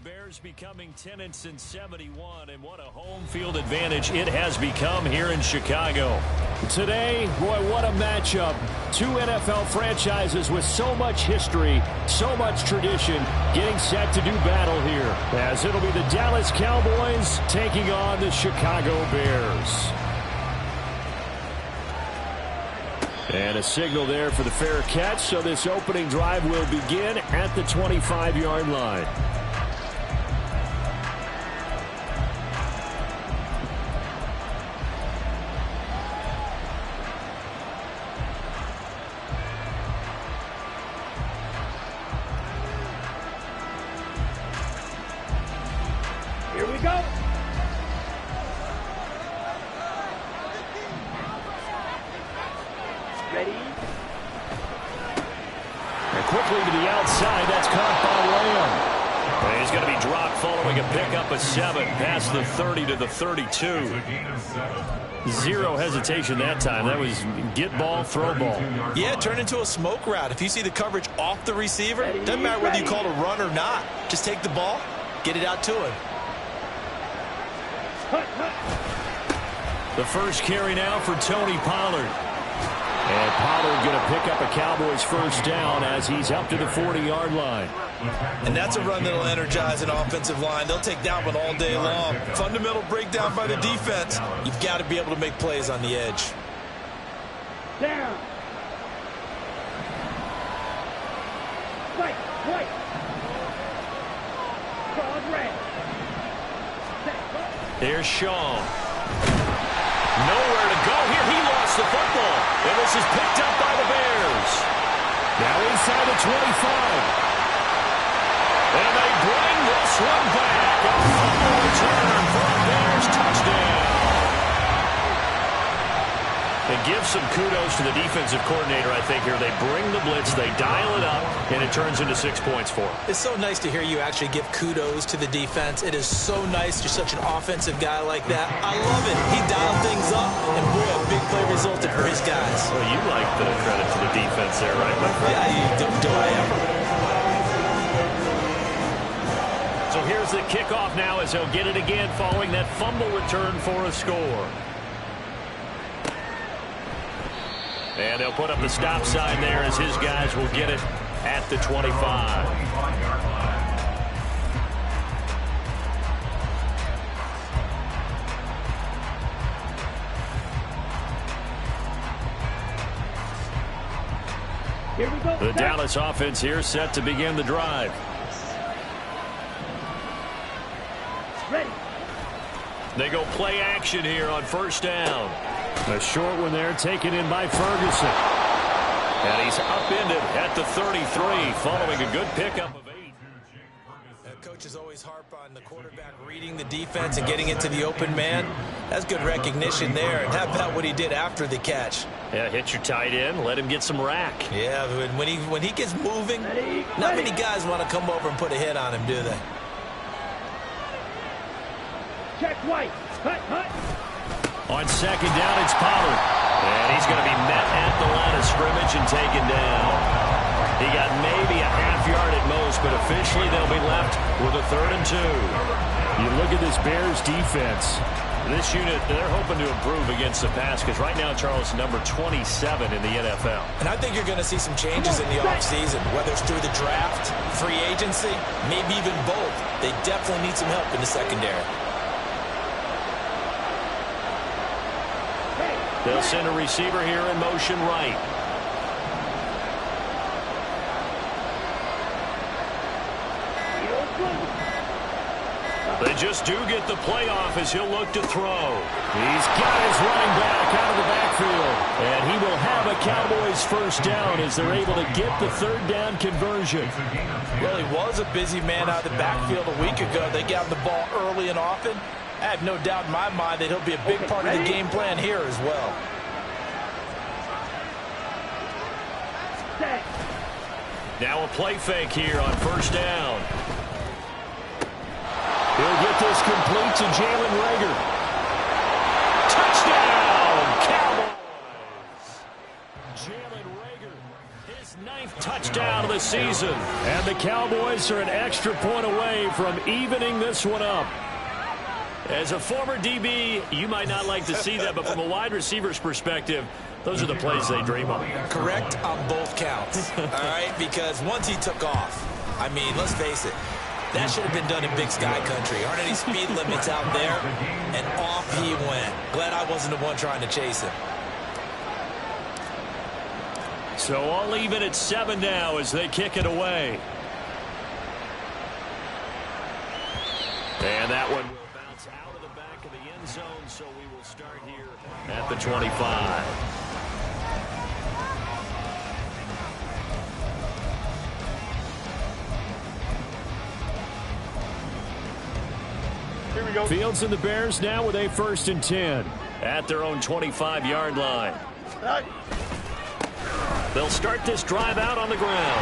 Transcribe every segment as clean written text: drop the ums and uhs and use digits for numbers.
Bears becoming 10-71, and what a home field advantage it has become here in Chicago. Today, boy, what a matchup. Two NFL franchises with so much history, so much tradition, getting set to do battle here, as it'll be the Dallas Cowboys taking on the Chicago Bears. And a signal there for the fair catch, so this opening drive will begin at the 25-yard line. Here we go. Ready? And quickly to the outside. That's caught by Lamb. And he's going to be dropped following a pickup of 7 past the 30 to the 32. Zero hesitation that time. That was get ball, throw ball. Yeah, turn into a smoke route. If you see the coverage off the receiver, doesn't matter whether you call it a run or not. Just take the ball, get it out to him. The first carry now for Tony Pollard. And Pollard going to pick up a Cowboys first down as he's up to the 40-yard line. And that's a run that'll energize an offensive line. They'll take that one all day long. Fundamental breakdown by the defense. You've got to be able to make plays on the edge. Down. Right. Cross red. There's Shaw. Nowhere to go here. He lost the football. And this is picked up by the Bears. Now inside the 25. And they bring this one back. A fumble return for a Bears touchdown. And give some kudos to the defensive coordinator, I think, here. They bring the blitz, they dial it up, and it turns into 6 points for them. It's so nice to hear you actually give kudos to the defense. It is so nice you're such an offensive guy like that. I love it. He dialed things up, and boy, a big play resulted for his guys. Well, you like the credit to the defense there, right, my friend? Yeah, do I ever. So here's the kickoff now as he'll get it again following that fumble return for a score. And they'll put up the stop sign there as his guys will get it at the 25. Here we go. The Dallas offense here set to begin the drive. Ready. They go play action here on first down. A short one there taken in by Ferguson. And he's upended at the 33 following a good pickup of 8. Coaches always harp on the quarterback reading the defense and getting it to the open man. That's good recognition there. And how about what he did after the catch? Yeah, hit your tight end, let him get some rack. Yeah, when he gets moving, not many guys want to come over and put a hit on him, do they? Check White. Hut. On second down, it's Pollard. And he's going to be met at the line of scrimmage and taken down. He got maybe a half yard at most, but officially they'll be left with a 3rd and 2. You look at this Bears defense. This unit, they're hoping to improve against the pass because right now, Charles, number 27 in the NFL. And I think you're going to see some changes in the offseason, whether it's through the draft, free agency, maybe even both. They definitely need some help in the secondary. They'll send a receiver here in motion right. They just do get the playoff as he'll look to throw. He's got his running back out of the backfield. And he will have a Cowboys first down as they're able to get the 3rd down conversion. Well, he was a busy man out of the backfield a week ago. They got the ball early and often. I have no doubt in my mind that he'll be a big part of the game plan here as well. Now a play fake here on first down. He'll get this complete to Jalen Reagor. Touchdown, Cowboys! Jalen Reagor, his 9th touchdown. down of the season. And the Cowboys are an extra point away from evening this one up. As a former DB, you might not like to see that, but from a wide receiver's perspective, those are the plays they dream of. Correct on both counts, all right? Because once he took off, I mean, let's face it, that should have been done in Big Sky country. Aren't any speed limits out there? And off he went. Glad I wasn't the one trying to chase him. So all even at 7 now as they kick it away. And that one will bounce out of the back of the end zone, so we will start here at the 25. Here we go. Fields and the Bears now with a 1st and 10 at their own 25-yard line. Right. They'll start this drive out on the ground.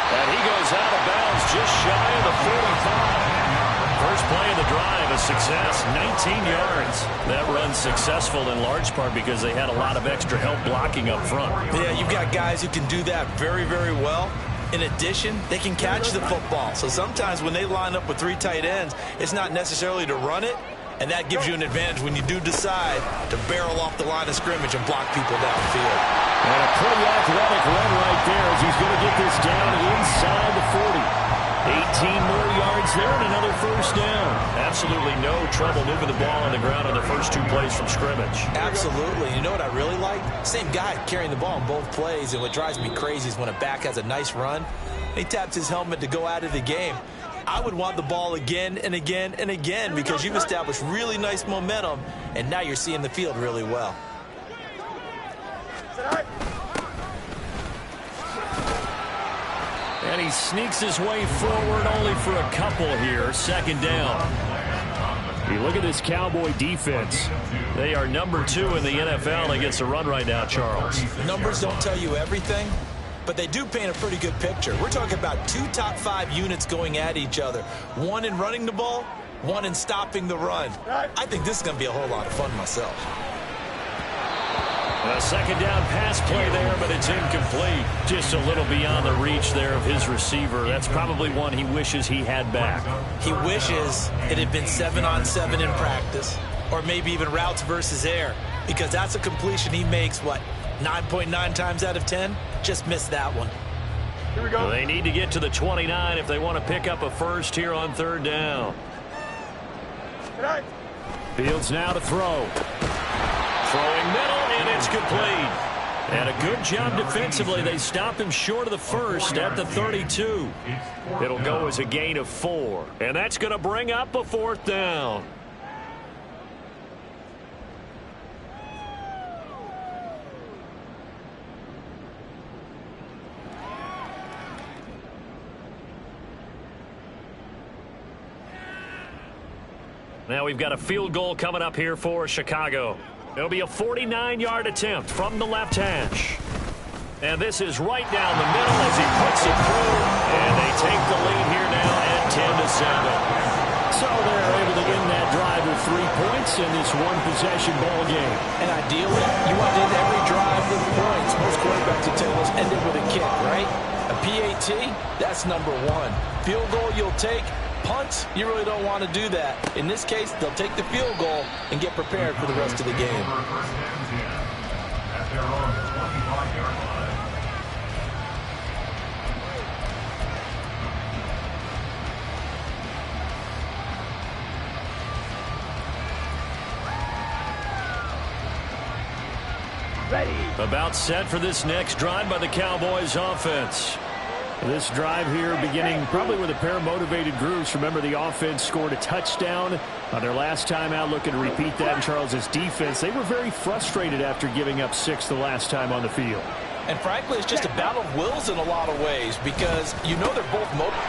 And he goes out of bounds just shy of the 45. First play of the drive, a success, 19 yards. That run's successful in large part because they had a lot of extra help blocking up front. Yeah, you've got guys who can do that very, very well. In addition, they can catch the football. So sometimes when they line up with 3 tight ends, it's not necessarily to run it, and that gives you an advantage when you do decide to barrel off the line of scrimmage and block people downfield. And a pretty athletic run right there as he's going to get this down inside the 40. 18 more yards there and another 1st down. Absolutely no trouble moving the ball on the ground on the first 2 plays from scrimmage. Absolutely. You know what I really like? Same guy carrying the ball in both plays, and what drives me crazy is when a back has a nice run, he taps his helmet to go out of the game. I would want the ball again and again and again because you've established really nice momentum, and now you're seeing the field really well. And he sneaks his way forward only for a couple here. 2nd down. You look at this Cowboy defense. They are number 2 in the NFL against the run right now, Charles. Numbers don't tell you everything, but they do paint a pretty good picture. We're talking about 2 top 5 units going at each other. 1 in running the ball, 1 in stopping the run. I think this is going to be a whole lot of fun myself. A 2nd down pass play there, but it's incomplete. Just a little beyond the reach there of his receiver. That's probably one he wishes he had back. He wishes it had been 7-on-7 in practice, or maybe even routes versus air, because that's a completion he makes, 9.9 times out of 10? Just missed that one. Here we go. They need to get to the 29 if they want to pick up a 1st here on 3rd down. Right. Fields now to throw. Throwing middle, and it's complete. And a good job defensively. They stop him short of the 1st at the 32. It'll go as a gain of 4. And that's going to bring up a 4th down. Now we've got a field goal coming up here for Chicago. It'll be a 49-yard attempt from the left hash. And this is right down the middle as he puts it through. And they take the lead here now at 10-7. So they're able to end that drive with 3 points in this one-possession ball game. And ideally, you want to end every drive with points. Most quarterbacks will tell us end it with a kick, right? A PAT, that's number 1. Field goal you'll take. Punts, you really don't want to do that. In this case, they'll take the field goal and get prepared for the rest of the game. Ready. About set for this next drive by the Cowboys offense. This drive here beginning probably with a pair of motivated groups. Remember, the offense scored a touchdown on their last time out, looking to repeat that in Charles's defense. They were very frustrated after giving up 6 the last time on the field. And frankly, it's just a battle of wills in a lot of ways because you know they're both motivated.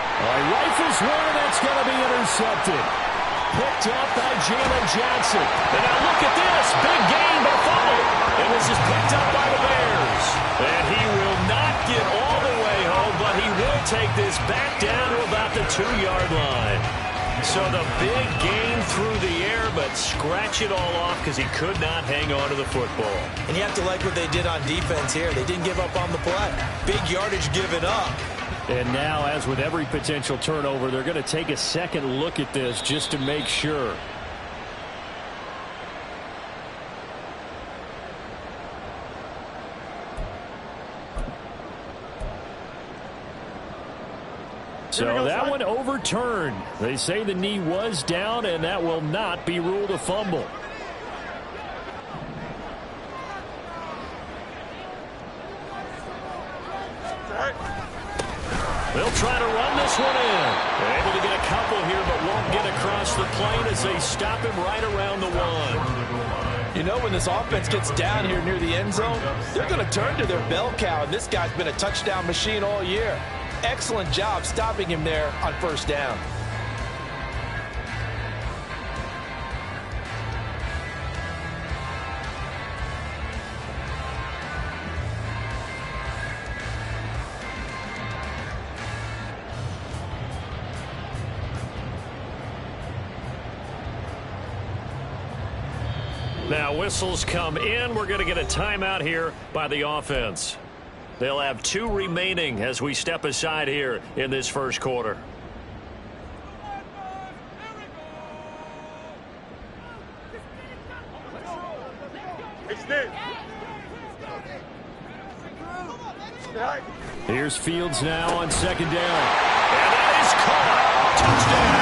Rifles one, and that's going to be intercepted. Picked up by Jalen Johnson. And now look at this. Big gain by Funnel. And this is picked up by the Bears. And he will not get all the way home, but he will take this back down to about the 2-yard line. So the big gain through the air, but scratch it all off because he could not hang on to the football. And you have to like what they did on defense here. They didn't give up on the play. Big yardage given up. And now, as with every potential turnover, they're going to take a second look at this just to make sure. So that one overturned. They say the knee was down, and that will not be ruled a fumble. They'll try to run this one in. They're able to get a couple here, but won't get across the plane as they stop him right around the one. You know, when this offense gets down here near the end zone, they're going to turn to their bell cow, and this guy's been a touchdown machine all year. Excellent job stopping him there on first down. Now whistles come in. We're going to get a timeout here by the offense. They'll have 2 remaining as we step aside here in this first quarter. Here's Fields now on second down. And that is caught. Touchdown,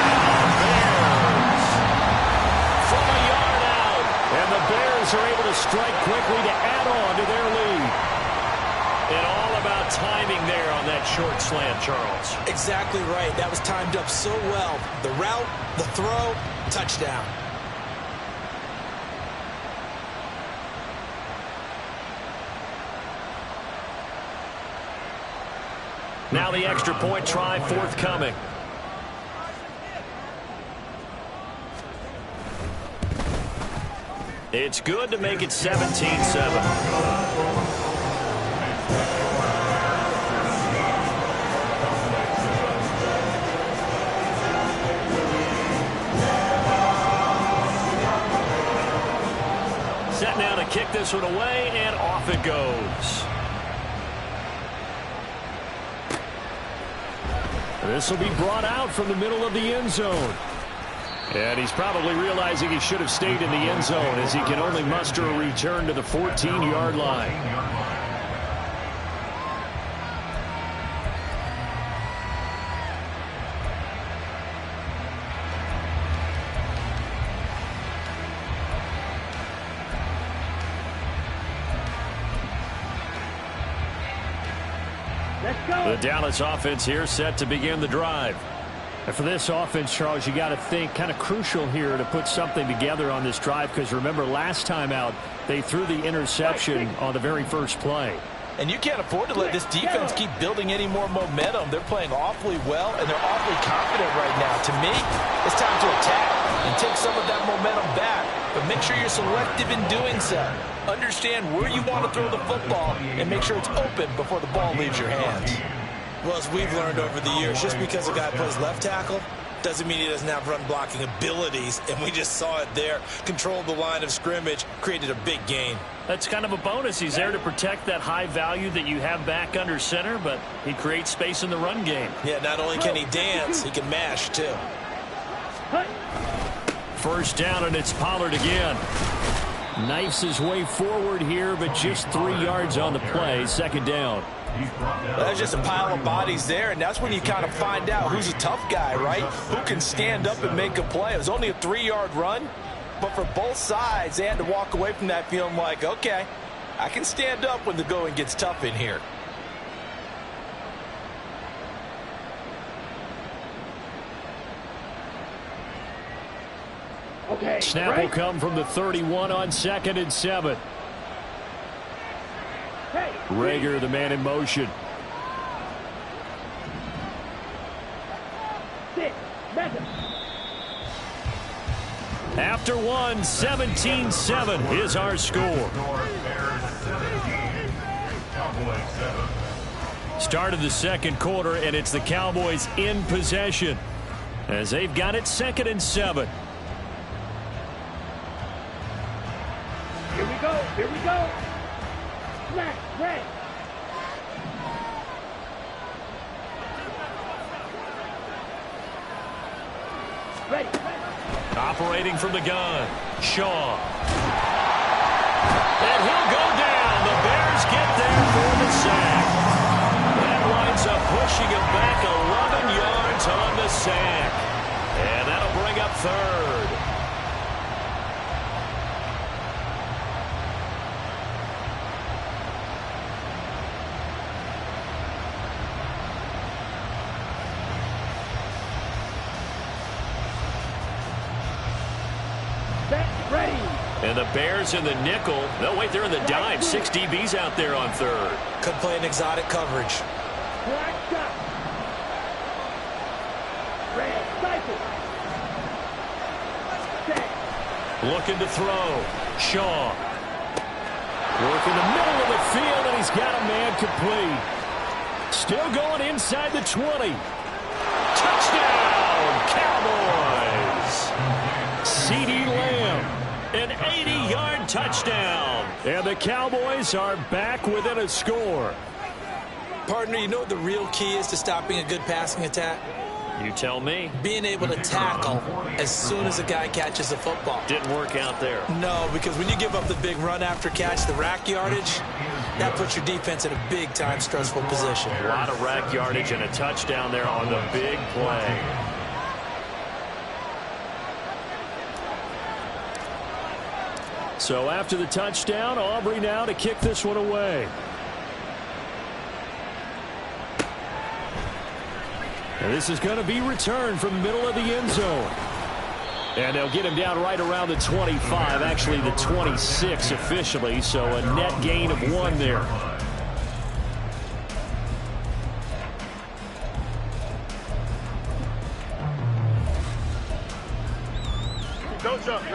Bears. From a yard out. And the Bears are able to strike quickly to add on to their lead. And all about timing there on that short slant, Charles. Exactly right. That was timed up so well. The route, the throw, touchdown. Now the extra point try forthcoming. It's good to make it 17-7. Set now to kick this one away, and off it goes. This will be brought out from the middle of the end zone. And he's probably realizing he should have stayed in the end zone as he can only muster a return to the 14-yard line. The Dallas offense here set to begin the drive. And for this offense, Charles, you got to think kind of crucial here to put something together on this drive, because remember last time out they threw the interception on the very first play. And you can't afford to let this defense keep building any more momentum. They're playing awfully well, and they're awfully confident right now. To me, it's time to attack and take some of that momentum back. But make sure you're selective in doing so. Understand where you want to throw the football and make sure it's open before the ball leaves your hands. Well, as we've learned over the years, just because a guy plays left tackle doesn't mean he doesn't have run blocking abilities, and we just saw it there. Controlled the line of scrimmage, created a big gain. That's kind of a bonus. He's there to protect that high value that you have back under center, but he creates space in the run game. Yeah, not only can he dance, he can mash too. First down, and it's Pollard again. Knifes his way forward here, but just 3 yards on the play. Second down. There's just a pile of bodies there, and that's when you kind of find out who's a tough guy, right? Who can stand up and make a play. It was only a 3-yard run, but for both sides, they had to walk away from that feeling like, okay, I can stand up when the going gets tough in here. Okay. Snap will come from the 31 on 2nd and 7. Rager, the man in motion. After one, 17-7 is our score. Start of the second quarter, and it's the Cowboys in possession. As they've got it 2nd and 7. Here we go. Here we go. Smack. Red. Ready. Operating from the gun. Shaw. And he'll go down. The Bears get there for the sack. That winds up pushing him back 11 yards on the sack. And that'll bring up 3rd. And the Bears in the nickel. No, wait, they're in the dime. 6 DBs out there on 3rd. Could play an exotic coverage. Looking to throw. Shaw. Work in the middle of the field, and he's got a man complete. Still going inside the 20. Touchdown, Cowboys. CeeDee Lamb. An 80-yard touchdown. And the Cowboys are back within a score. Partner, you know what the real key is to stopping a good passing attack? You tell me. Being able to tackle as soon as a guy catches the football. Didn't work out there. No, because when you give up the big run after catch, the rack yardage, that puts your defense in a big-time stressful position. A lot of rack yardage and a touchdown there on the big play. So after the touchdown, Aubrey now to kick this one away. And this is going to be returned from the middle of the end zone. And they'll get him down right around the 25, actually the 26 officially, so a net gain of 1 there.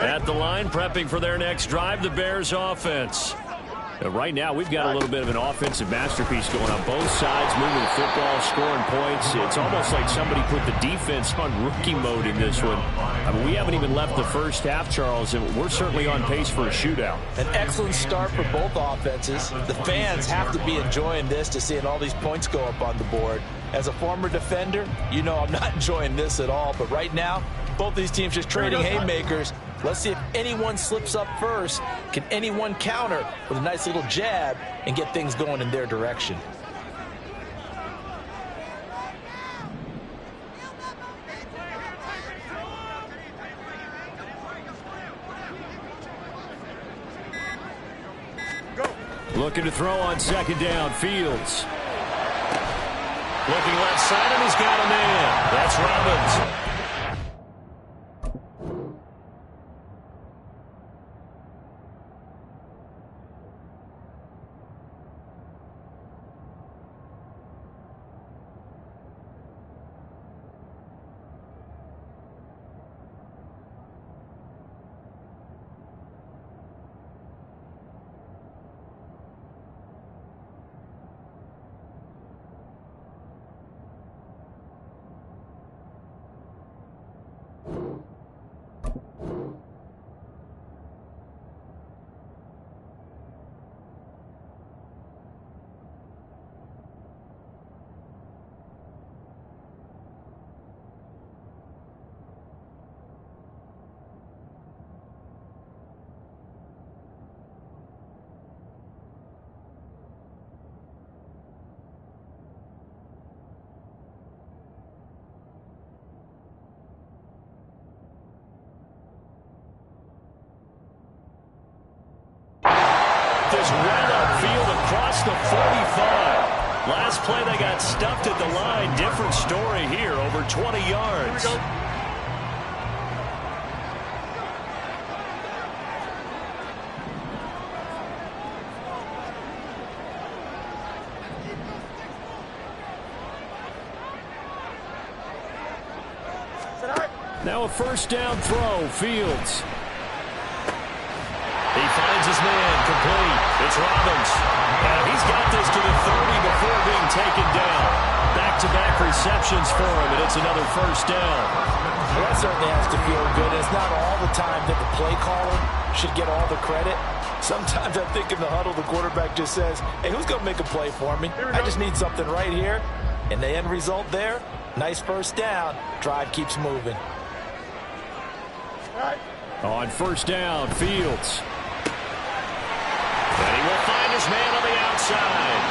At the line, prepping for their next drive, the Bears offense. Right now, we've got a little bit of an offensive masterpiece going on both sides, moving the football, scoring points. It's almost like somebody put the defense on rookie mode in this one. I mean, we haven't even left the first half, Charles, and we're certainly on pace for a shootout. An excellent start for both offenses. The fans have to be enjoying this to seeing all these points go up on the board. As a former defender, you know I'm not enjoying this at all. But right now, both these teams just trading haymakers. Let's see if anyone slips up first. Can anyone counter with a nice little jab and get things going in their direction? Looking to throw on 2nd down, Fields. Looking left side, and he's got a man. That's Robbins. This right upfield across the 45. Last play they got stuffed at the line. Different story here, over 20 yards. Now a 1st down throw, Fields. He finds his man, complete. It's Robbins. And he's got this to the 30 before being taken down. Back-to-back receptions for him, and it's another first down. Well, that certainly has to feel good. It's not all the time that the play caller should get all the credit. Sometimes I think in the huddle, the quarterback just says, hey, who's going to make a play for me? I just need something right here. And the end result there, nice first down. Drive keeps moving. On first down, Fields. And he will find his man on the outside.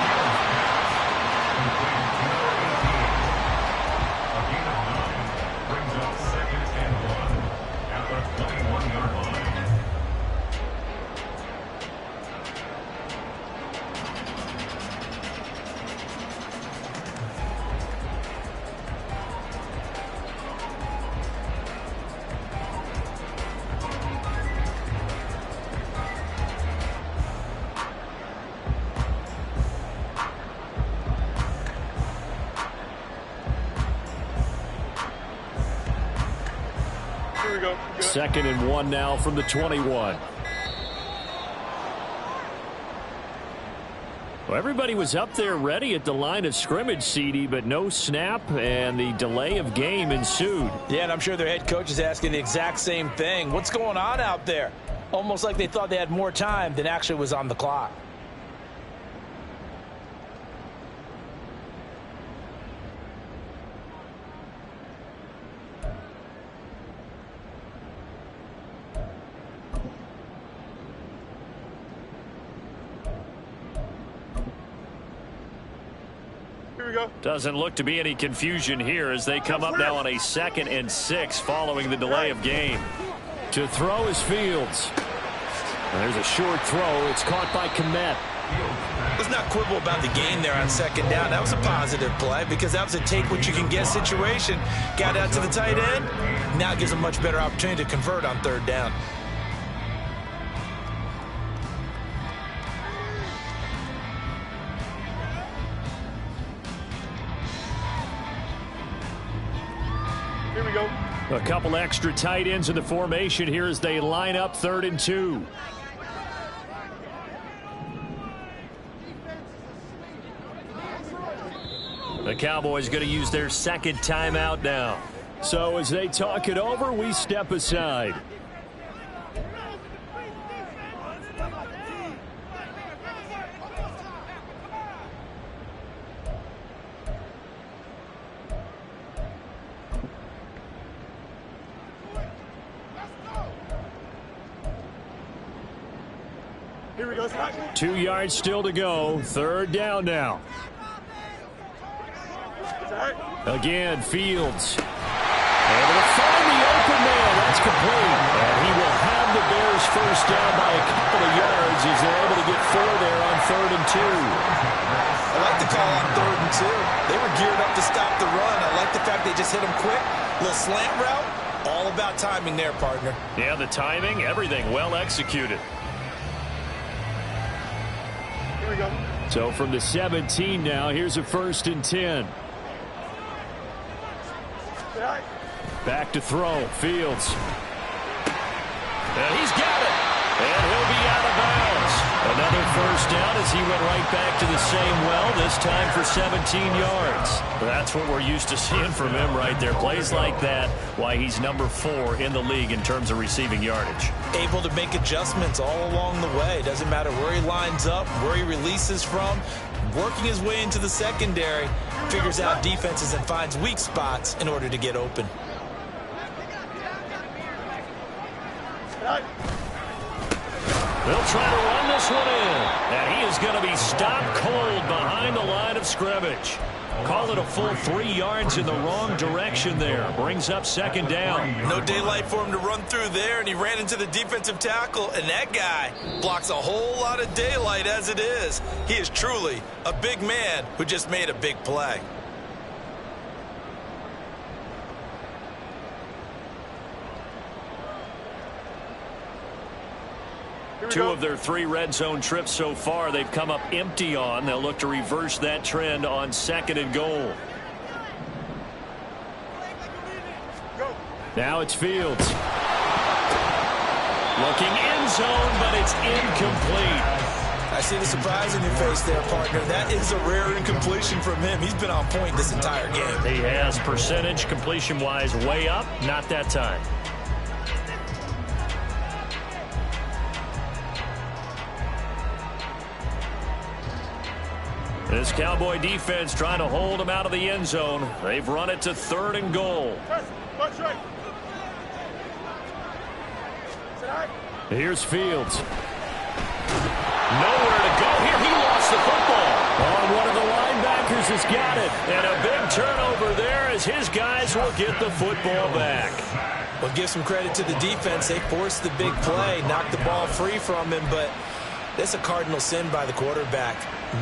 Second and 1 now from the 21. Well, everybody was up there ready at the line of scrimmage, CD, but no snap, and the delay of game ensued. Yeah, and I'm sure their head coach is asking the exact same thing. What's going on out there? Almost like they thought they had more time than actually was on the clock. Doesn't look to be any confusion here as they come up now on a 2nd and 6 following the delay of game. To throw is Fields. And there's a short throw. It's caught by Kmet. Let's not quibble about the gain there on 2nd down. That was a positive play because that was a take-what-you-can-get situation. Got out to the tight end. Now it gives a much better opportunity to convert on 3rd down. A couple extra tight ends in the formation here as they line up 3rd and 2. The Cowboys going to use their 2nd timeout now. So as they talk it over, we step aside. Here we go. 2 yards still to go. 3rd down now. Again, Fields. Able to find the open man. That's complete. And he will have the Bears first down by a couple of yards as they're able to get 4 there on 3rd and 2. I like the call on 3rd and 2. They were geared up to stop the run. I like the fact they just hit him quick. Little slant route. All about timing there, partner. Yeah, the timing, everything well executed. Here we go. So from the 17 now, here's a 1st and 10. Back to throw. Fields. And he's got it. And he'll be out of bounds. Another first down as he went right back to the same well, this time for 17 yards. That's what we're used to seeing from him right there. Plays like that, why he's number 4 in the league in terms of receiving yardage. Able to make adjustments all along the way. Doesn't matter where he lines up, where he releases from. Working his way into the secondary, figures out defenses and finds weak spots in order to get open. They'll try to run this one in. And he is going to be stopped cold behind the line of scrimmage. Call it a full 3 yards in the wrong direction there. Brings up 2nd down. No daylight for him to run through there, and he ran into the defensive tackle, and that guy blocks a whole lot of daylight as it is. He is truly a big man who just made a big play. Two of their 3 red zone trips so far they've come up empty on. They'll look to reverse that trend on 2nd and goal. Now it's Fields. Looking end zone, but it's incomplete. I see the surprise in your face there, partner. That is a rare incompletion from him. He's been on point this entire game. He has percentage completion-wise way up. Not that time. This Cowboy defense trying to hold him out of the end zone. They've run it to 3rd and goal. Here's Fields. Nowhere to go here. He lost the football. Oh, one of the linebackers has got it. And a big turnover there as his guys will get the football back. Well, give some credit to the defense. They forced the big play, knocked the ball free from him, but that's a cardinal sin by the quarterback.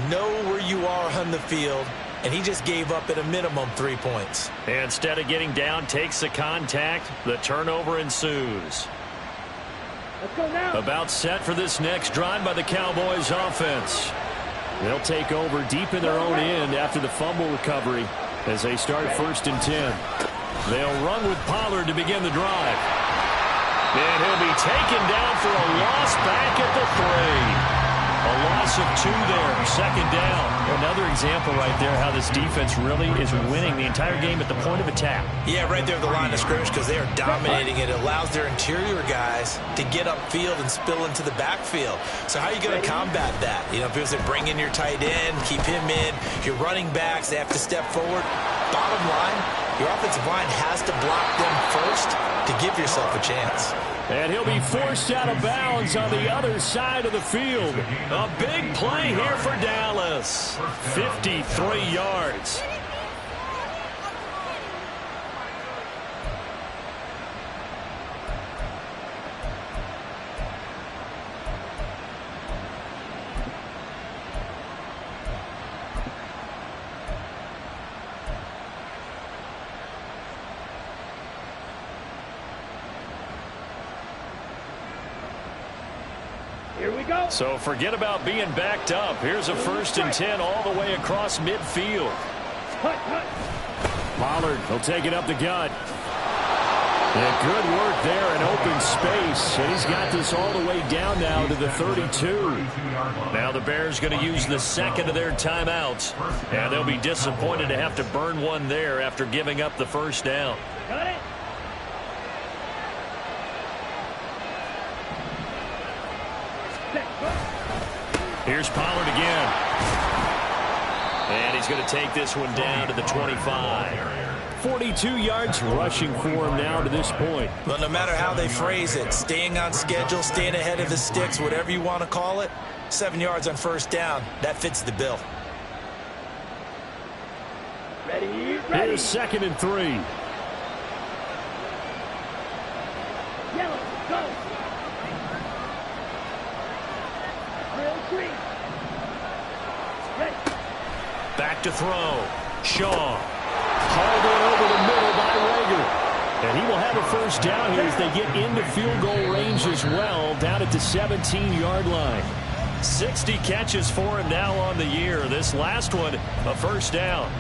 Know where you are on the field, and he just gave up at a minimum 3 points. And instead of getting down, takes the contact. The turnover ensues. Let's go now. About set for this next drive by the Cowboys offense. They'll take over deep in their own end after the fumble recovery as they start 1st and 10. They'll run with Pollard to begin the drive. And he'll be taken down for a loss back at the 3. A loss of 2 there, 2nd down. Another example right there how this defense really is winning the entire game at the point of attack. Yeah, right there at the line of scrimmage because they are dominating it. It allows their interior guys to get upfield and spill into the backfield. So how are you going to combat that? You know, if you bring in your tight end, keep him in, your running backs, they have to step forward. Bottom line, your offensive line has to block them first to give yourself a chance. And he'll be forced out of bounds on the other side of the field. A big play here for Dallas. 53 yards. Here we go. So forget about being backed up. Here's a 1st and 10 all the way across midfield. Cut, cut. Pollard will take it up the gut. And good work there in open space. And he's got this all the way down now to the 32. Now the Bears going to use the 2nd of their timeouts. And they'll be disappointed to have to burn one there after giving up the 1st down. Got it. Here's Pollard again. And he's going to take this one down to the 25. 42 yards rushing for him now to this point. Well, no matter how they phrase it, staying on schedule, staying ahead of the sticks, whatever you want to call it, 7 yards on 1st down, that fits the bill. Ready. Here's 2nd and 3. Yellow, go. Real 3. Ready. Back to throw. Shaw. Hauled in over the middle by Rager. And he will have a 1st down here as they get into field goal range as well, down at the 17-yard line. 60 catches for him now on the year. This last one, a 1st down.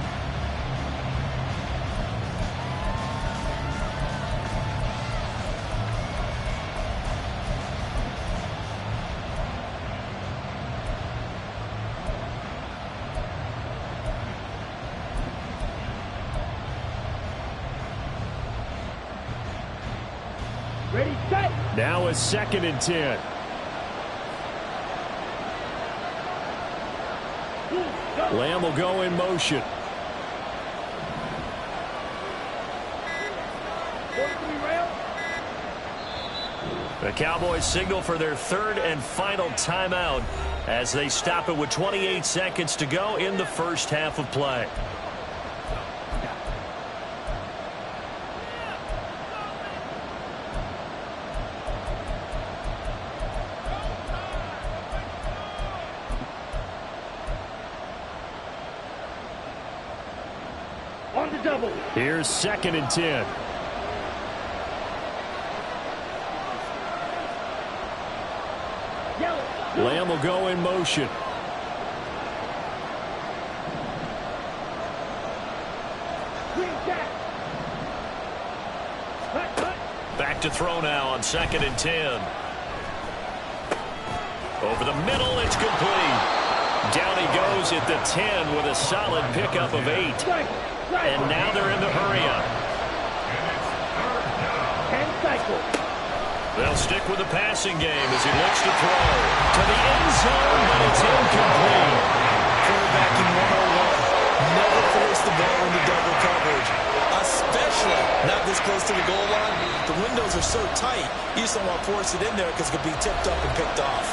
Ready, set. Now a 2nd and 10. Lamb will go in motion. The Cowboys signal for their 3rd and final timeout as they stop it with 28 seconds to go in the 1st half of play. On the double. Here's 2nd and 10. Yellow. Lamb will go in motion. Green jack. Cut, cut. Back to throw now on 2nd and 10. Over the middle, it's complete. Down he goes at the 10 with a solid pickup of 8. And now they're in the hurry-up. 10 cycles. They'll stick with the passing game as he looks to throw. To the end zone, but it's incomplete. Quarterbacking 101. Never force the ball into double coverage, especially not this close to the goal line. The windows are so tight, you just don't want to force it in there because it could be tipped up and picked off.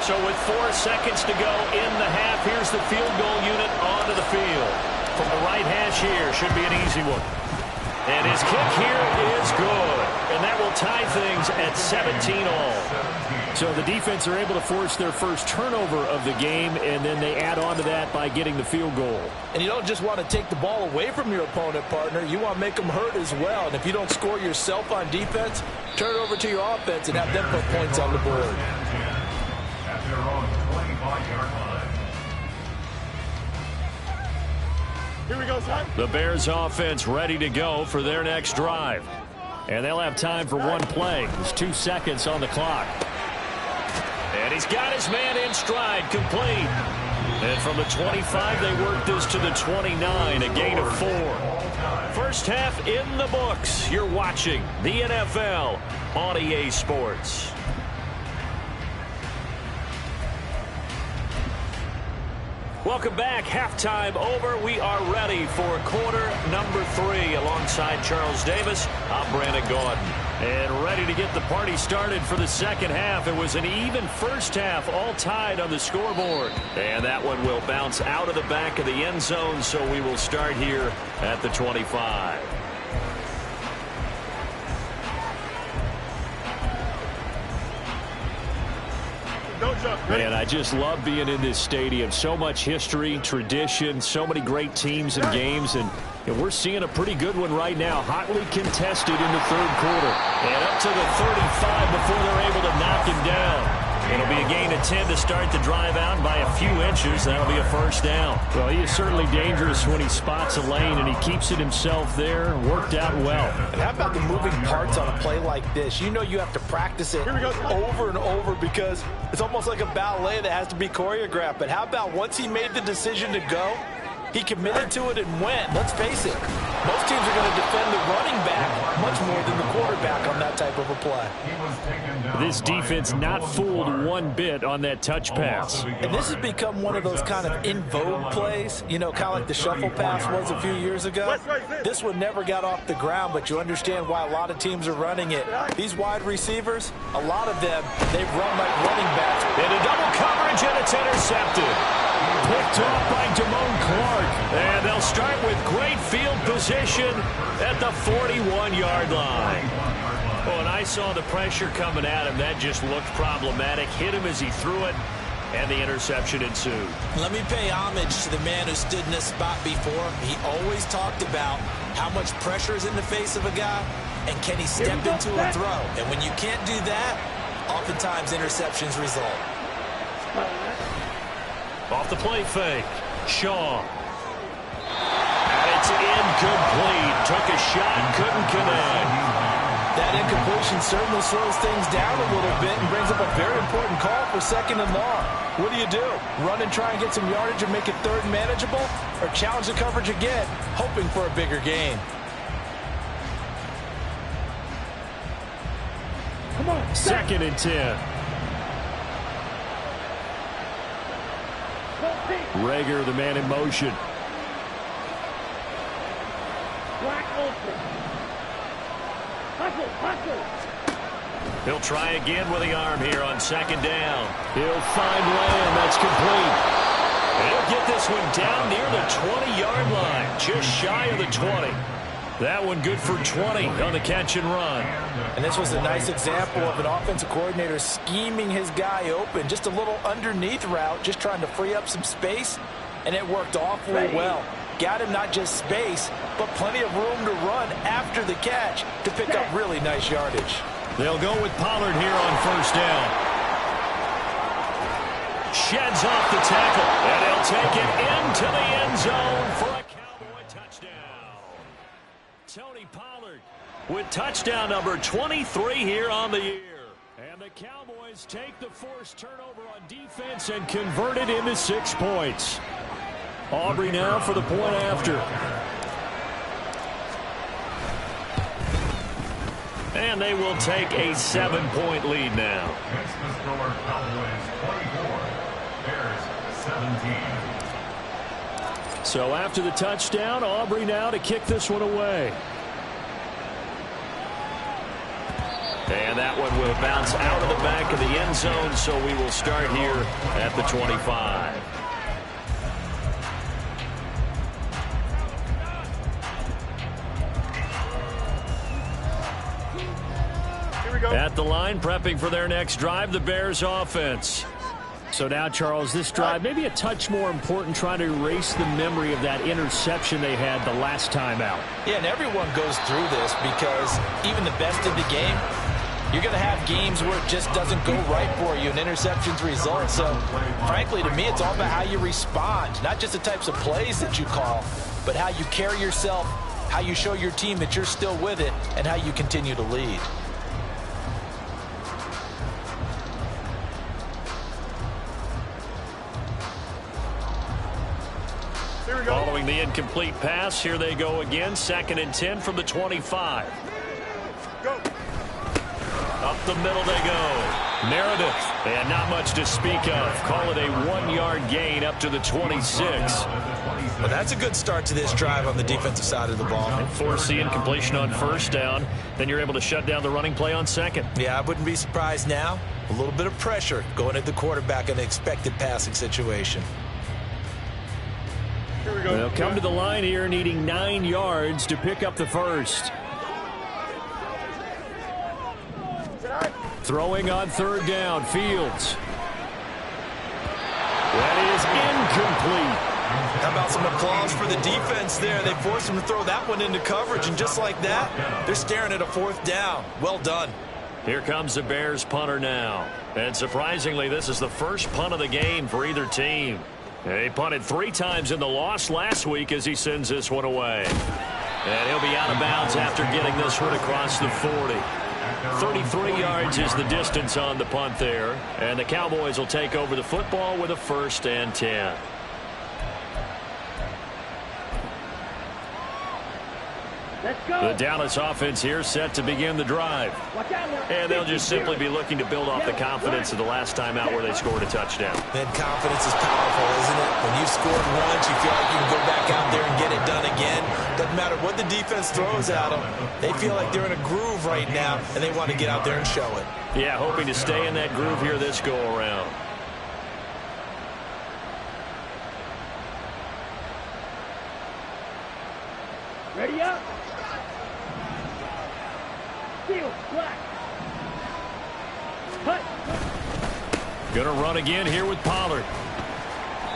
So with 4 seconds to go in the half, here's the field goal unit onto the field. From the right hash here, should be an easy one. And his kick here is good. And that will tie things at 17 all. So the defense are able to force their first turnover of the game, and then they add on to that by getting the field goal. And you don't just want to take the ball away from your opponent, partner. You want to make them hurt as well. And if you don't score yourself on defense, turn it over to your offense and have them put points on the board. Here we go, son. The Bears offense ready to go for their next drive. And they'll have time for one play. There's 2 seconds on the clock. And he's got his man in stride, complete. And from the 25, they work this to the 29, a gain of 4. First half in the books. You're watching the NFL on EA Sports. Welcome back. Halftime over. We are ready for quarter number 3. Alongside Charles Davis, I'm Brandon Gordon. And ready to get the party started for the second half. It was an even first half, all tied on the scoreboard. And that one will bounce out of the back of the end zone, so we will start here at the 25. Man, I just love being in this stadium. So much history, tradition, so many great teams and games, and we're seeing a pretty good one right now. Hotly contested in the third quarter. And up to the 35 before they're able to knock him down. It'll be a gain of 10 to start the drive out by a few inches. That'll be a first down. Well, he is certainly dangerous when he spots a lane, and he keeps it himself there. Worked out well. And how about the moving parts on a play like this? You know you have to practice it over and over because it's almost like a ballet that has to be choreographed. But how about once he made the decision to go, he committed to it and went. Let's face it, most teams are going to defend the running back much more than the quarterback on that type of a play. This defense not fooled one bit on that touch pass. And this has become one of those kind of in vogue plays, you know, kind of like the shuffle pass was a few years ago. This one never got off the ground, but you understand why a lot of teams are running it. These wide receivers, a lot of them, they've run like running backs. Into double coverage, and it's intercepted. Picked off by Damone Clark. And they'll start with great field position at the 41-yard line. Oh, and I saw the pressure coming at him. That just looked problematic. Hit him as he threw it, and the interception ensued. Let me pay homage to the man who stood in this spot before. He always talked about how much pressure is in the face of a guy, and can he step into a throw. And when you can't do that, oftentimes interceptions result. Off the play fake, Shaw. And it's incomplete. Took a shot, couldn't connect. That incompletion certainly slows things down a little bit and brings up a very important call for second and long. What do? Run and try and get some yardage and make it third manageable? Or challenge the coverage again, hoping for a bigger gain? Come on. Second and 10. Rager, the man in motion. Black open. Hustle. He'll try again with the arm here on second down. He'll find Lamb. That's complete. And he'll get this one down near the 20-yard line, just shy of the 20. That one good for 20 on the catch and run. And this was a nice example of an offensive coordinator scheming his guy open. Just a little underneath route, just trying to free up some space, and it worked awfully well. Got him not just space, but plenty of room to run after the catch to pick up really nice yardage. They'll go with Pollard here on first down. Sheds off the tackle, and they'll take it into the end zone for a Cowboy touchdown. Tony Pollard with touchdown number 23 here on the year. And the Cowboys take the forced turnover on defense and convert it into 6 points. Aubrey now for the point after. And they will take a 7-point lead now. Next to score, Cowboys 24, Bears 17. So after the touchdown, Aubrey now to kick this one away. And that one will bounce out of the back of the end zone, so we will start here at the 25. At the line, prepping for their next drive, the Bears offense. So now, Charles, this drive, maybe a touch more important, trying to erase the memory of that interception they had the last time out. Yeah, and everyone goes through this because even the best in the game, you're going to have games where it just doesn't go right for you and interceptions result. So, frankly, to me, it's all about how you respond, not just the types of plays that you call, but how you carry yourself, how you show your team that you're still with it, and how you continue to lead. Following the incomplete pass, here they go again. 2nd and 10 from the 25. Go. Up the middle they go. Meredith, and not much to speak of. Call it a 1-yard gain up to the 26. Well, that's a good start to this drive on the defensive side of the ball. And force the incompletion on 1st down. Then you're able to shut down the running play on 2nd. Yeah, I wouldn't be surprised now. A little bit of pressure going at the quarterback in an expected passing situation. They'll come to the line here needing 9 yards to pick up the first. Throwing on 3rd down, Fields. That is incomplete. How about some applause for the defense there? They forced him to throw that one into coverage, and just like that, they're staring at a 4th down. Well done. Here comes the Bears punter now. And surprisingly, this is the first punt of the game for either team. He punted 3 times in the loss last week as he sends this one away. And he'll be out of bounds after getting this one across the 40. 33 yards is the distance on the punt there. And the Cowboys will take over the football with a 1st and 10. Let's go. The Dallas offense here set to begin the drive. Watch out now. And they'll just simply be looking to build off the confidence of the last time out where they scored a touchdown. Then confidence is powerful, isn't it? When you've scored once, you feel like you can go back out there and get it done again. Doesn't matter what the defense throws at them. They feel like they're in a groove right now, and they want to get out there and show it. Yeah, hoping to stay in that groove here this go-around. Ready up. Field, black. Cut. Going to run again here with Pollard.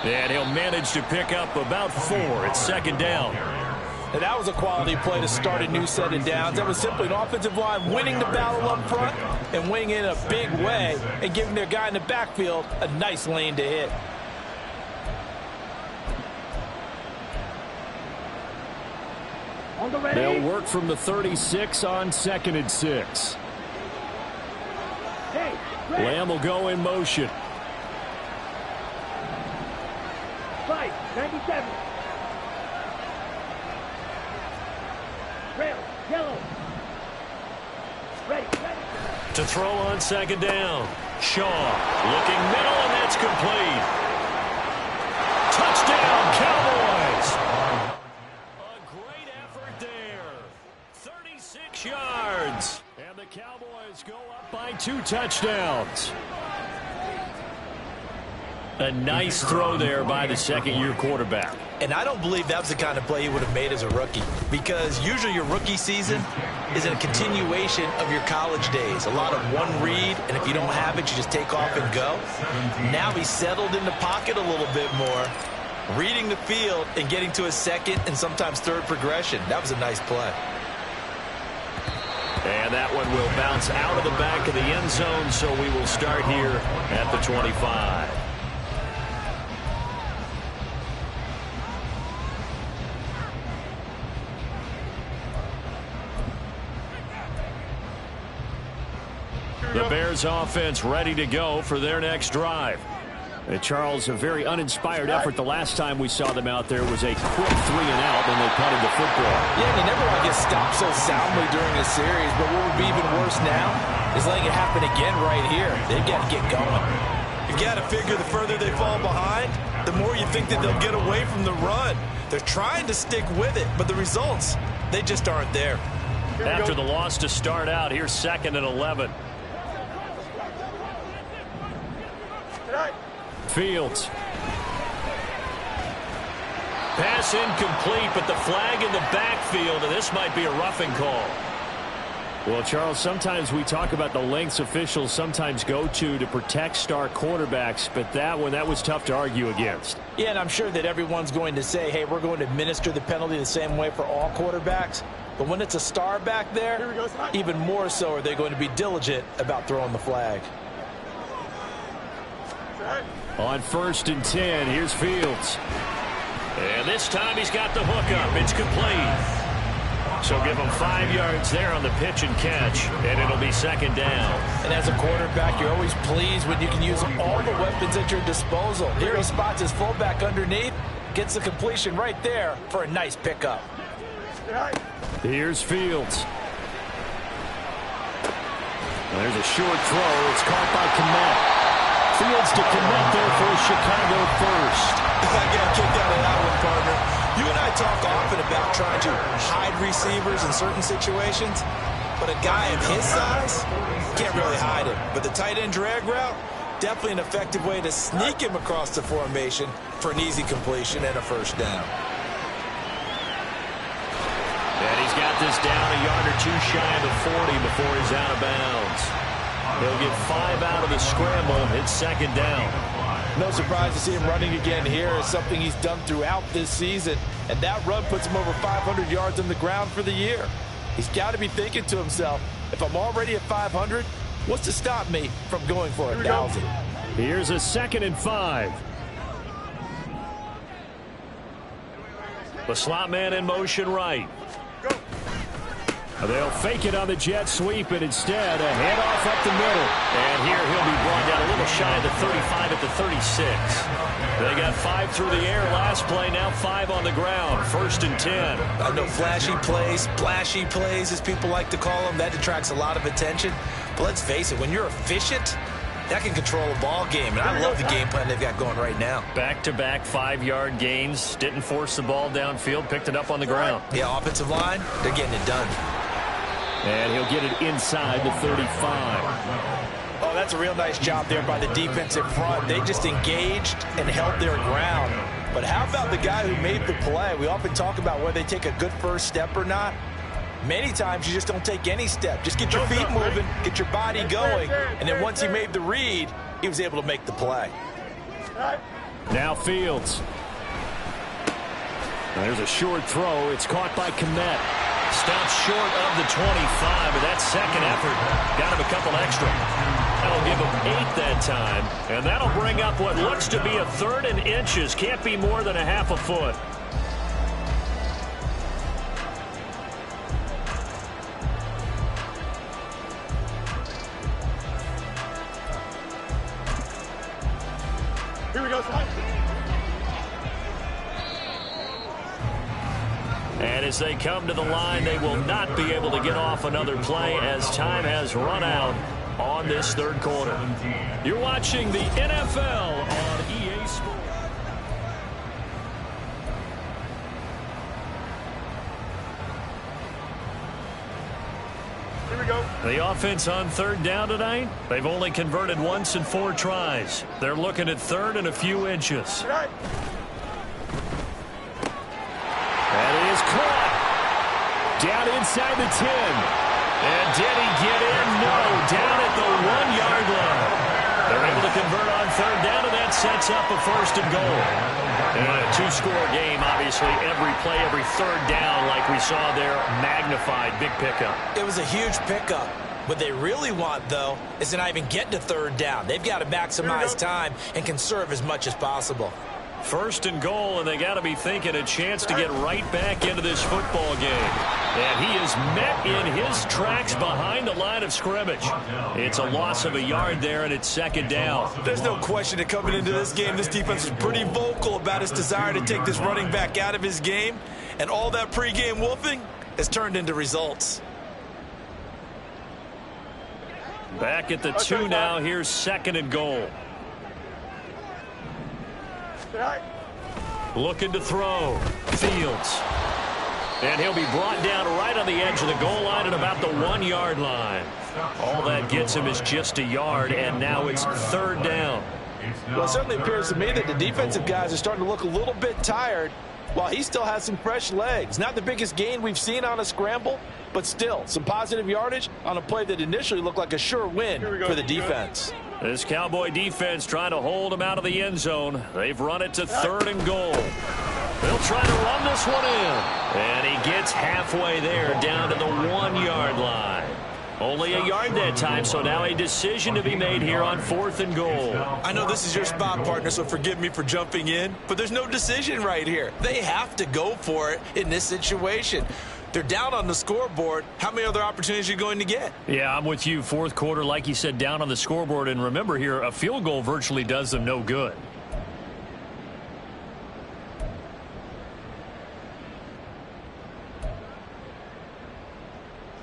And he'll manage to pick up about 4. It's 2nd down. And that was a quality play to start a new set of downs. That was simply an offensive line winning the battle up front and winning in a big way and giving their guy in the backfield a nice lane to hit. On the ready. They'll work from the 36 on 2nd and 6. Hey, ready. Lamb will go in motion. 597. Rail, yellow. Ready, ready. To throw on 2nd down. Shaw looking middle, and that's complete. Touchdown, Cowboys. A great effort there. 36 yards. And the Cowboys go up by 2 touchdowns. A nice throw there by the 2nd-year quarterback. And I don't believe that was the kind of play he would have made as a rookie, because usually your rookie season is a continuation of your college days. A lot of one read, and if you don't have it, you just take off and go. Now he's settled in the pocket a little bit more, reading the field and getting to a 2nd and sometimes 3rd progression. That was a nice play. And that one will bounce out of the back of the end zone, so we will start here at the 25. The Bears offense ready to go for their next drive. Charles, a very uninspired effort. The last time we saw them out there was a quick 3-and-out, and they punted the football. Yeah, and you never want to get stopped so soundly during a series, but what would be even worse now is letting it happen again right here. They've got to get going. You've got to figure the further they fall behind, the more you think that they'll get away from the run. They're trying to stick with it, but the results, they just aren't there. After the loss to start out, here's 2nd and 11. Fields. Pass incomplete, but the flag in the backfield, and this might be a roughing call. Well, Charles, sometimes we talk about the lengths officials sometimes go to protect star quarterbacks, but that was tough to argue against. Yeah, and I'm sure that everyone's going to say, hey, we're going to administer the penalty the same way for all quarterbacks. But when it's a star back there, even more so are they going to be diligent about throwing the flag. On 1st and 10, here's Fields. And this time he's got the hook up. It's complete. So give him 5 yards there on the pitch and catch, and it'll be 2nd down. And as a quarterback, you're always pleased when you can use all the weapons at your disposal. Here he spots his fullback underneath, gets the completion right there for a nice pickup. Here's Fields. And there's a short throw. It's caught by Kmet. Fields to Kmet there for a Chicago first. I got kicked out of that one, partner. You and I talk often about trying to hide receivers in certain situations, but a guy of his size can't really hide him. But the tight end drag route, definitely an effective way to sneak him across the formation for an easy completion and a 1st down. And he's got this down a yard or two shy of the 40 before he's out of bounds. He'll get 5 out of the scramble. It's 2nd down. No surprise to see him running again here. It's something he's done throughout this season. And that run puts him over 500 yards on the ground for the year. He's got to be thinking to himself, if I'm already at 500, what's to stop me from going for 1,000? Here's a 2nd and 5. The slot man in motion right. They'll fake it on the jet sweep, and instead a handoff up the middle. And here he'll be brought down a little shy of the 35 at the 36. They got 5 through the air last play, now 5 on the ground. 1st and 10. I know flashy plays, splashy plays, as people like to call them, that attracts a lot of attention. But let's face it, when you're efficient, that can control a ball game. And I love the game plan they've got going right now. Back-to-back 5-yard gains. Didn't force the ball downfield. Picked it up on the ground. Yeah, offensive line, they're getting it done. And he'll get it inside the 35. Oh, that's a real nice job there by the defensive front. They just engaged and held their ground. But how about the guy who made the play? We often talk about whether they take a good first step or not. Many times you just don't take any step. Just get your feet moving, get your body going, and then once he made the read, he was able to make the play. Now Fields. There's a short throw. It's caught by Kmet. Stops short of the 25, but that second effort got him a couple extra. That'll give him 8 that time, and that'll bring up what looks to be a 3rd and inches. Can't be more than a half a foot. Here we go, Slide. And as they come to the line, they will not be able to get off another play as time has run out on this 3rd quarter. You're watching the NFL on EA Sports. Here we go. The offense on 3rd down tonight, they've only converted once in 4 tries. They're looking at 3rd and a few inches. Right. That is caught. Down inside the 10. And did he get in? No. Down at the 1-yard line. They're able to convert on 3rd down, and that sets up a 1st and goal. And a 2-score game, obviously, every play, every 3rd down, like we saw there, magnified. Big pickup. It was a huge pickup. What they really want, though, is to not even get to 3rd down. They've got to maximize time and conserve as much as possible. First and goal, and they got to be thinking a chance to get right back into this football game. And he is met in his tracks behind the line of scrimmage. It's a loss of a yard there, and it's second down. There's no question that coming into this game, this defense is pretty vocal about its desire to take this running back out of his game. And all that pregame wolfing has turned into results. Back at the 2 now. Here's second and goal. Looking to throw. Fields. And he'll be brought down right on the edge of the goal line at about the 1-yard line. All that gets him is just a yard, and now it's third down. Well, it certainly appears to me that the defensive guys are starting to look a little bit tired while he still has some fresh legs. Not the biggest gain we've seen on a scramble, but still some positive yardage on a play that initially looked like a sure win for the defense. This Cowboy defense trying to hold him out of the end zone. They've run it to third and goal. They'll try to run this one in. And he gets halfway there down to the 1-yard line. Only a yard that time, so now a decision to be made here on fourth and goal. I know this is your spot, partner, so forgive me for jumping in, but there's no decision right here. They have to go for it in this situation. They're down on the scoreboard. How many other opportunities are you going to get? Yeah, I'm with you. Fourth quarter, like you said, down on the scoreboard. And remember here, a field goal virtually does them no good.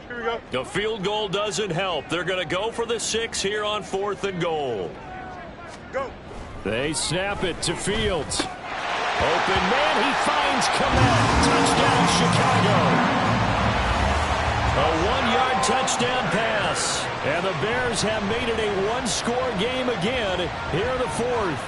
Here we go. The field goal doesn't help. They're going to go for the 6 here on fourth and goal. Go. They snap it to Fields. Open man, he finds Kmet. Touchdown, Chicago. A 1-yard touchdown pass. And the Bears have made it a 1-score game again here in the fourth.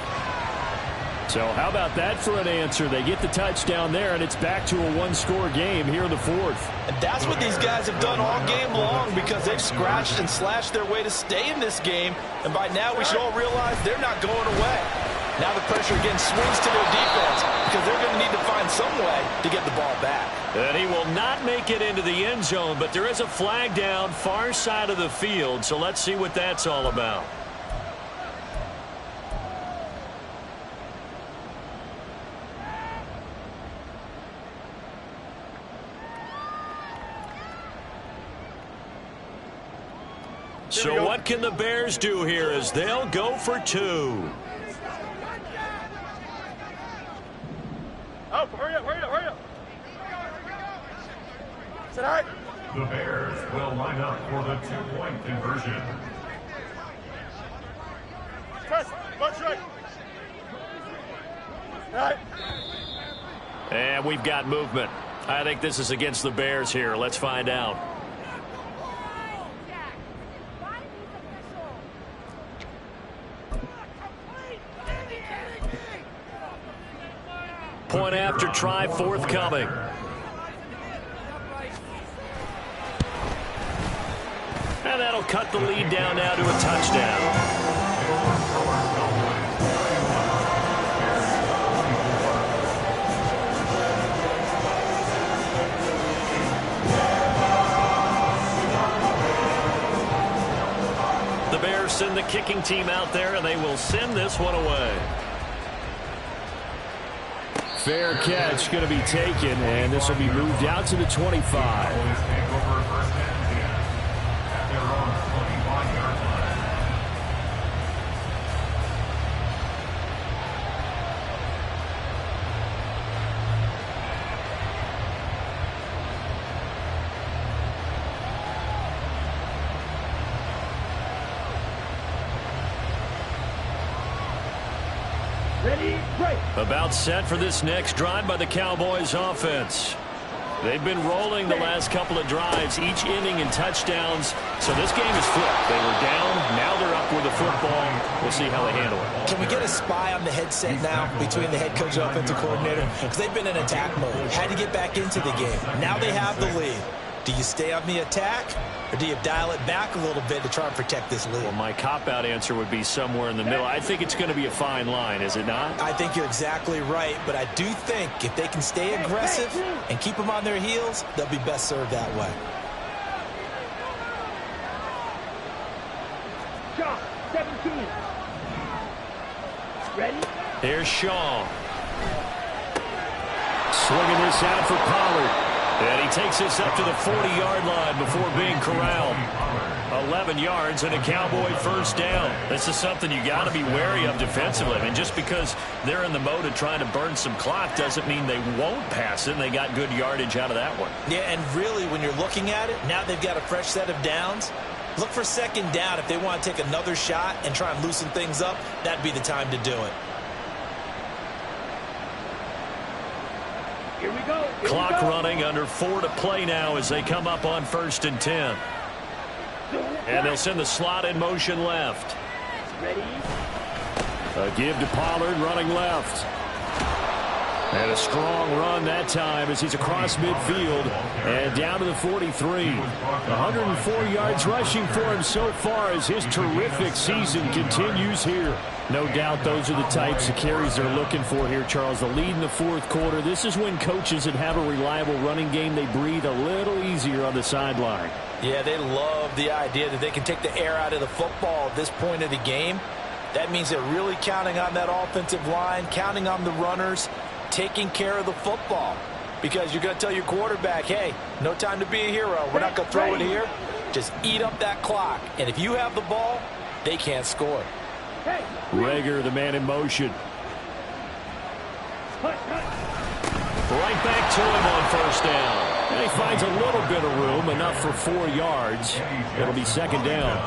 So how about that for an answer? They get the touchdown there, and it's back to a 1-score game here in the fourth. And that's what these guys have done all game long because they've scratched and slashed their way to stay in this game. And by now we should all realize they're not going away. Now the pressure again swings to their defense because they're going to need to find some way to get the ball back. And he will not make it into the end zone, but there is a flag down far side of the field, so let's see what that's all about. So what can the Bears do here as they'll go for 2? Oh, hurry up, hurry up, hurry up. Sit high. The Bears will line up for the 2-point conversion. Press, punch right. All right. And we've got movement. I think this is against the Bears here. Let's find out. Point after try forthcoming. And that'll cut the lead down now to a touchdown. The Bears send the kicking team out there, and they will send this one away. Fair catch going to be taken, and this will be moved out to the 25. Ready, break. About set for this next drive by the Cowboys offense. They've been rolling the last couple of drives, each inning in touchdowns. So this game is flipped. They were down, now they're up with the football. We'll see how they handle it. Can we get a spy on the headset now between the head coach and offensive coordinator? Because they've been in attack mode. Had to get back into the game. Now they have the lead. Do you stay on the attack, or do you dial it back a little bit to try and protect this lead? Well, my cop-out answer would be somewhere in the middle. I think it's going to be a fine line, is it not? I think you're exactly right, but I do think if they can stay aggressive and keep them on their heels, they'll be best served that way. Shot, 17. Ready? Here's Shaw. Swinging this out for Pollard. And he takes this up to the 40-yard line before being corralled. 11 yards and a Cowboy first down. This is something you got to be wary of defensively. I mean, just because they're in the mode of trying to burn some clock doesn't mean they won't pass it. And they got good yardage out of that one. Yeah, and really, when you're looking at it, now they've got a fresh set of downs. Look for second down. If they want to take another shot and try and loosen things up, that'd be the time to do it. Here we go. Clock running, under 4 to play now as they come up on 1st and 10. And they'll send the slot in motion left. Ready? A give to Pollard, running left. And a strong run that time as he's across midfield and down to the 43. 104 yards rushing for him so far as his terrific season continues here. No doubt those are the types of carries they're looking for here, Charles. The lead in the fourth quarter. This is when coaches that have a reliable running game, they breathe a little easier on the sideline. Yeah, they love the idea that they can take the air out of the football at this point of the game. That means they're really counting on that offensive line, counting on the runners, taking care of the football. Because you're going to tell your quarterback, hey, no time to be a hero. We're not going to throw it here. Just eat up that clock. And if you have the ball, they can't score. Rager, the man in motion. Right back to him on first down. And he finds a little bit of room, enough for 4 yards. It'll be second down.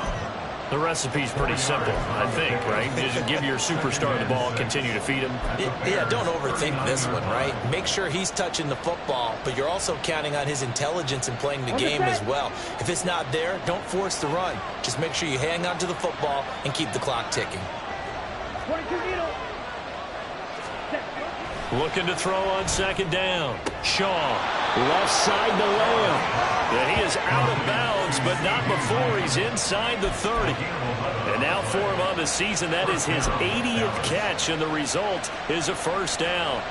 The recipe's pretty simple, I think, right? Just give your superstar the ball, continue to feed him. Yeah, don't overthink this one, right? Make sure he's touching the football, but you're also counting on his intelligence in playing the game as well. If it's not there, don't force the run. Just make sure you hang on to the football and keep the clock ticking. 22 needle. Looking to throw on second down. Shaw. Left side to Lamb. Yeah, he is out of bounds, but not before he's inside the 30. And now for him on the season, that is his 80th catch, and the result is a first down.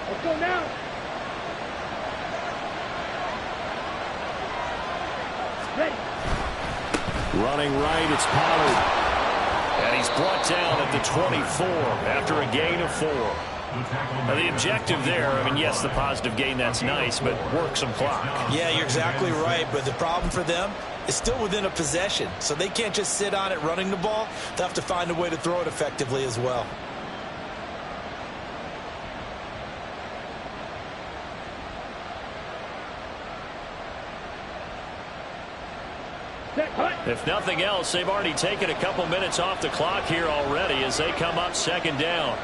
Let's go now. Ready. Running right, it's Pollard. And he's brought down at the 24 after a gain of 4. Now the objective there, I mean, yes, the positive gain, that's nice, but work some clock. Yeah, you're exactly right, but the problem for them is still within a possession, so they can't just sit on it running the ball. They'll have to find a way to throw it effectively as well. If nothing else, they've already taken a couple minutes off the clock here already as they come up second down.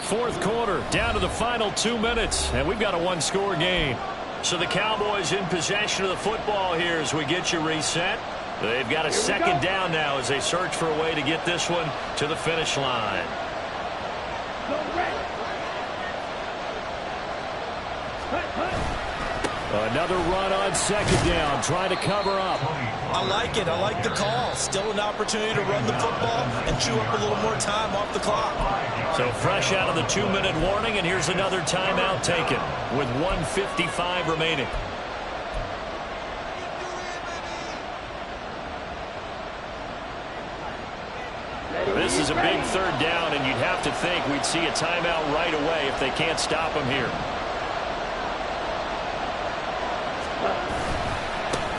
Fourth quarter, down to the final 2 minutes, and we've got a one-score game. So the Cowboys in possession of the football here as we get you reset. They've got a second down now as they search for a way to get this one to the finish line. Another run on second down, trying to cover up. I like it. I like the call. Still an opportunity to run the football and chew up a little more time off the clock. So fresh out of the 2-minute warning, and here's another timeout taken with 1:55 remaining. This is a big third down, and you'd have to think we'd see a timeout right away if they can't stop him here.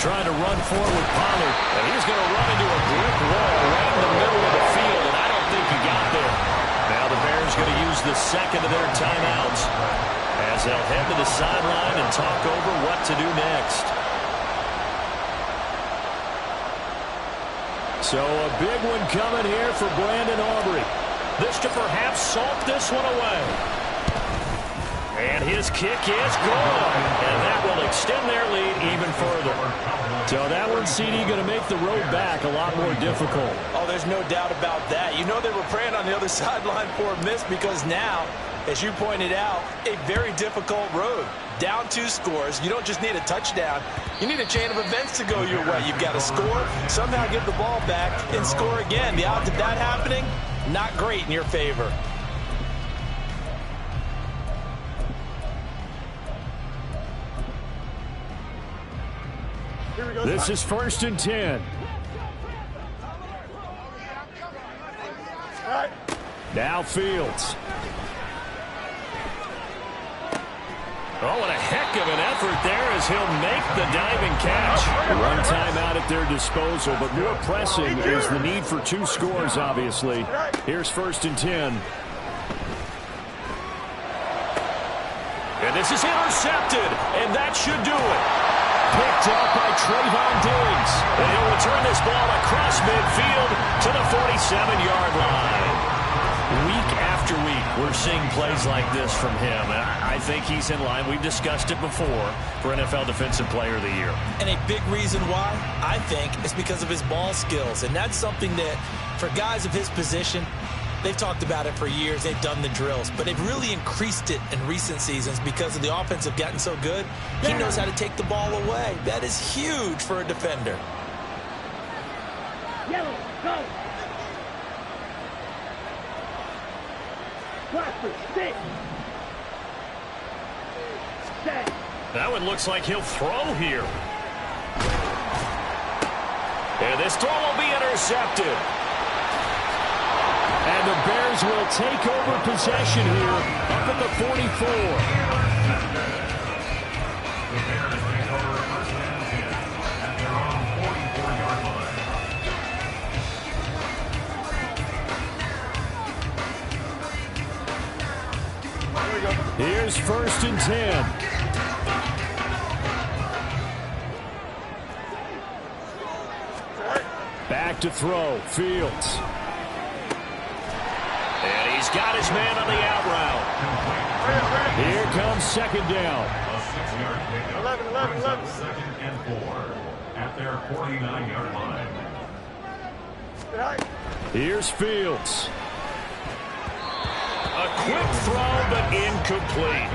Trying to run forward, Pollard. And he's going to run into a brick wall right in the middle of the field, and I don't think he got there. Now the Bears going to use the second of their timeouts as they'll head to the sideline and talk over what to do next. So a big one coming here for Brandon Aubrey. This to perhaps salt this one away. And his kick is good. And that will extend their lead even further. So that one, CD, going to make the road back a lot more difficult. Oh, there's no doubt about that. You know they were praying on the other sideline for a miss because now, as you pointed out, a very difficult road. Down 2 scores. You don't just need a touchdown. You need a chain of events to go your way. You've got to score, somehow get the ball back, and score again. The odds of that happening, not great in your favor. This is 1st and 10. Now Fields. Oh, and a heck of an effort there as he'll make the diving catch. One timeout at their disposal, but more pressing is the need for 2 scores, obviously. Here's 1st and 10. And this is intercepted, and that should do it. Picked up by Trayvon Diggs. And he'll return this ball across midfield to the 47-yard line. Week after week, we're seeing plays like this from him. And I think he's in line. We've discussed it before for NFL Defensive Player of the Year. And a big reason why, I think, is because of his ball skills. And that's something that, for guys of his position, they've talked about it for years. They've done the drills. But they've really increased it in recent seasons because of the offense have gotten so good. He knows how to take the ball away. That is huge for a defender. Yellow, go. Sit. Set. That one looks like he'll throw here. And this throw will be intercepted. And the Bears will take over possession here up at the 44. The Bears take over 1st and 10 at their own 44-yard line. Here's 1st and 10. Back to throw. Fields. And he's got his man on the out route. Here comes 2nd down. A 6-yard pickup. 11. 2nd and 4 at their 49-yard line. Here's Fields. A quick throw, but incomplete.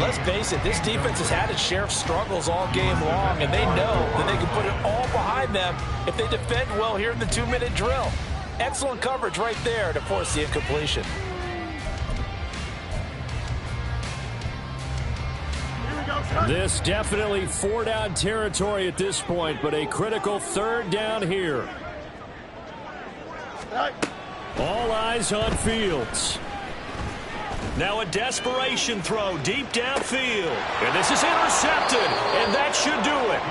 Let's face it, this defense has had its share of struggles all game long, and they know that they can put it all behind them if they defend well here in the 2-minute drill. Excellent coverage right there to force the incompletion. This definitely 4-down territory at this point, but a critical 3rd down here. All eyes on Fields. Now a desperation throw deep downfield. And this is intercepted, and that should do it.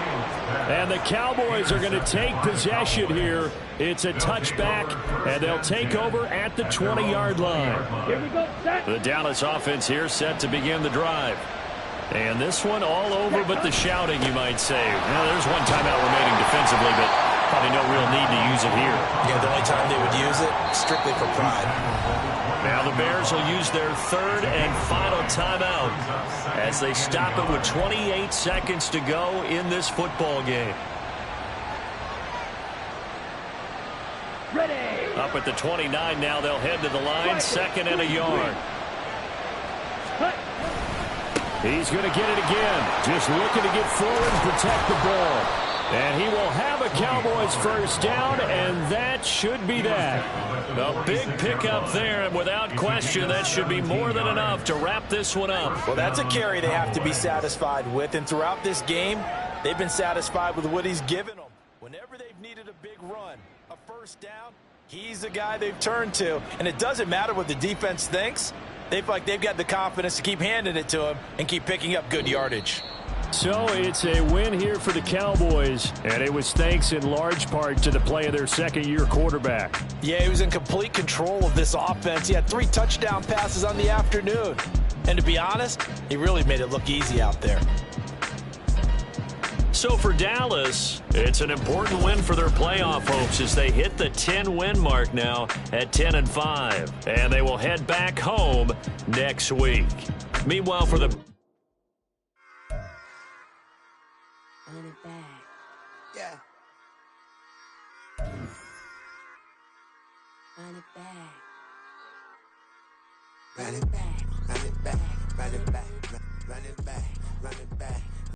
And the Cowboys are going to take possession here. It's a touchback, and they'll take over at the 20-yard line. Here we go, set. The Dallas offense here set to begin the drive. And this one all over but the shouting, you might say. Well, there's one timeout remaining defensively, but probably no real need to use it here. Yeah, the only time they would use it, strictly for pride. Now the Bears will use their 3rd and final timeout as they stop it with 28 seconds to go in this football game. Ready. Up at the 29 now, they'll head to the line, 2nd and a yard. Cut. He's going to get it again. Just looking to get forward and protect the ball. And he will have a Cowboys 1st down, and that should be that. A big pickup there, and without question, that should be more than enough to wrap this one up. Well, that's a carry they have to be satisfied with, and throughout this game, they've been satisfied with what he's given them. Whenever they've needed a big run, a 1st down, he's the guy they've turned to. And it doesn't matter what the defense thinks. They've got the confidence to keep handing it to him and keep picking up good yardage. So it's a win here for the Cowboys, and it was thanks in large part to the play of their 2nd-year quarterback. Yeah, he was in complete control of this offense. He had 3 touchdown passes on the afternoon. And to be honest, he really made it look easy out there. So for Dallas, it's an important win for their playoff hopes as they hit the 10-win mark now at 10-5. And they will head back home next week. Meanwhile, for the... Run it back. Yeah. Run it back. Run it back. Run it back. Run it back. Run it back. Run it back.